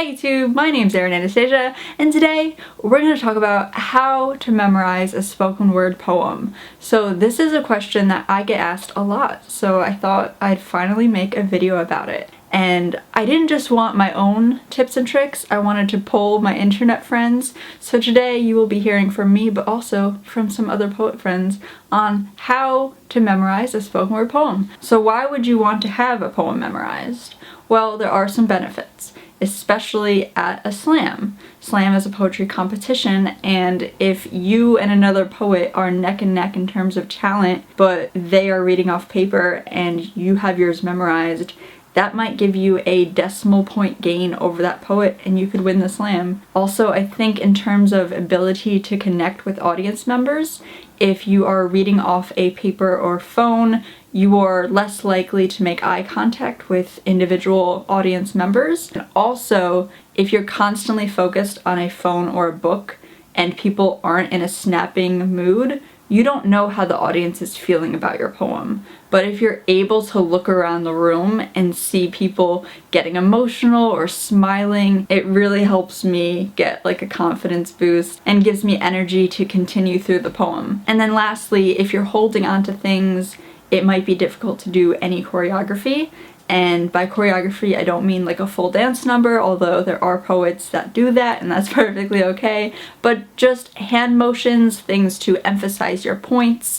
Hi YouTube, my name's Erin Anastasia, and today we're going to talk about how to memorize a spoken word poem. So this is a question that I get asked a lot, so I thought I'd finally make a video about it. And I didn't just want my own tips and tricks, I wanted to poll my internet friends. So today you will be hearing from me, but also from some other poet friends, on how to memorize a spoken word poem. So why would you want to have a poem memorized? Well, there are some benefits, especially at a slam. Slam is a poetry competition, and if you and another poet are neck and neck in terms of talent, but they are reading off paper and you have yours memorized, that might give you a decimal point gain over that poet and you could win the slam. Also, I think in terms of ability to connect with audience members, if you are reading off a paper or phone, you are less likely to make eye contact with individual audience members. And also, if you're constantly focused on a phone or a book and people aren't in a snapping mood, you don't know how the audience is feeling about your poem. But if you're able to look around the room and see people getting emotional or smiling, it really helps me get like a confidence boost and gives me energy to continue through the poem. And then lastly, if you're holding on to things, it might be difficult to do any choreography. And by choreography, I don't mean like a full dance number, although there are poets that do that and that's perfectly okay, but just hand motions, things to emphasize your points.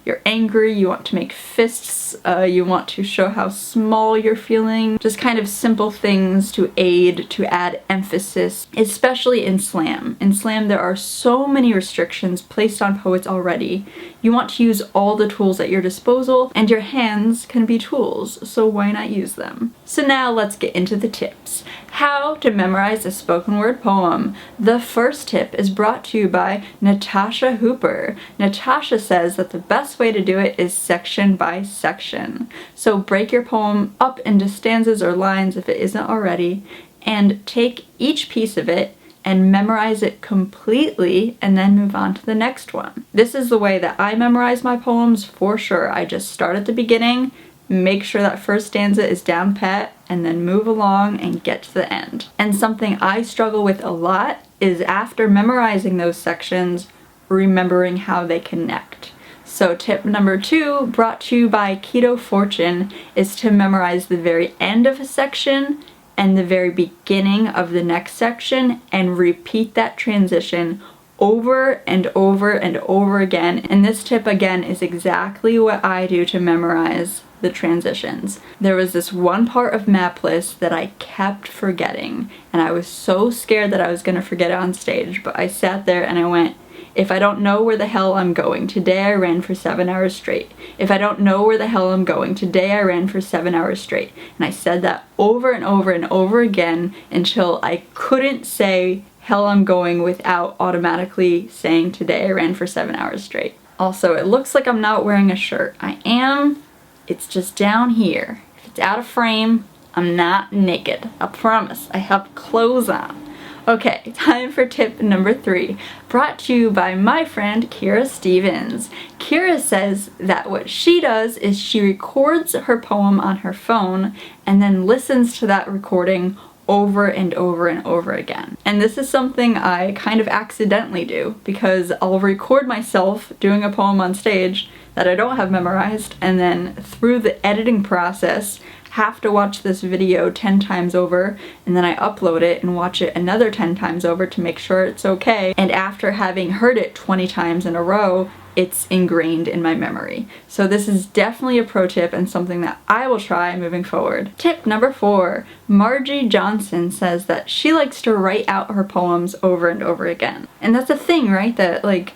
You're angry, you want to make fists, you want to show how small you're feeling, just kind of simple things to aid, to add emphasis, especially in slam. In slam, there are so many restrictions placed on poets already. You want to use all the tools at your disposal, and your hands can be tools, so why not use them? So now let's get into the tips. How to memorize a spoken word poem. The first tip is brought to you by Natasha Hooper. Natasha says that the best way to do it is section by section. So break your poem up into stanzas or lines if it isn't already, and take each piece of it and memorize it completely and then move on to the next one. This is the way that I memorize my poems for sure. I just start at the beginning, make sure that first stanza is down pat, and then move along and get to the end. And something I struggle with a lot is after memorizing those sections, remembering how they connect. So tip number 2, brought to you by Kito Fortune, is to memorize the very end of a section and the very beginning of the next section and repeat that transition over and over and over again. And this tip again is exactly what I do to memorize the transitions. There was this one part of Map List that I kept forgetting, and I was so scared that I was gonna forget it on stage, but I sat there and I went, if I don't know where the hell I'm going, today I ran for 7 hours straight. If I don't know where the hell I'm going, today I ran for 7 hours straight. And I said that over and over and over again until I couldn't say hell I'm going without automatically saying today I ran for 7 hours straight. Also, it looks like I'm not wearing a shirt. I am, it's just down here. If it's out of frame, I'm not naked. I promise, I have clothes on. Okay, time for tip number 3, brought to you by my friend Kira Stevens. Kira says that what she does is she records her poem on her phone and then listens to that recording over and over and over again. And this is something I kind of accidentally do, because I'll record myself doing a poem on stage that I don't have memorized, and then through the editing process have to watch this video 10 times over, and then I upload it and watch it another 10 times over to make sure it's okay. And after having heard it 20 times in a row, it's ingrained in my memory. So this is definitely a pro tip and something that I will try moving forward. Tip number 4, Margie Johnson says that she likes to write out her poems over and over again. And that's a thing, right? That like,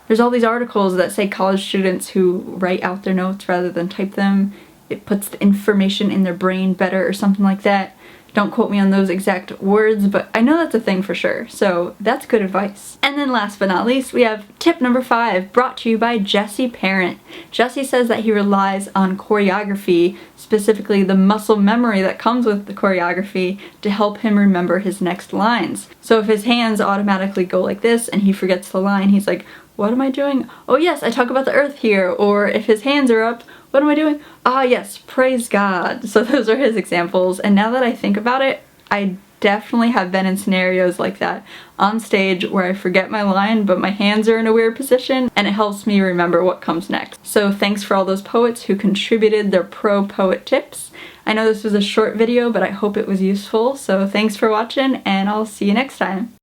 there's all these articles that say college students who write out their notes rather than type them, it puts the information in their brain better or something like that. Don't quote me on those exact words, but I know that's a thing for sure, so that's good advice. And then last but not least, we have tip number 5, brought to you by Jesse Parent. Jesse says that he relies on choreography, specifically the muscle memory that comes with the choreography, to help him remember his next lines. So if his hands automatically go like this and he forgets the line, he's like, what am I doing? Oh yes, I talk about the earth here. Or if his hands are up, what am I doing? Ah yes, praise God. So those are his examples. And now that I think about it, I definitely have been in scenarios like that on stage where I forget my line but my hands are in a weird position, and it helps me remember what comes next. So thanks for all those poets who contributed their pro poet tips. I know this was a short video, but I hope it was useful, so thanks for watching and I'll see you next time.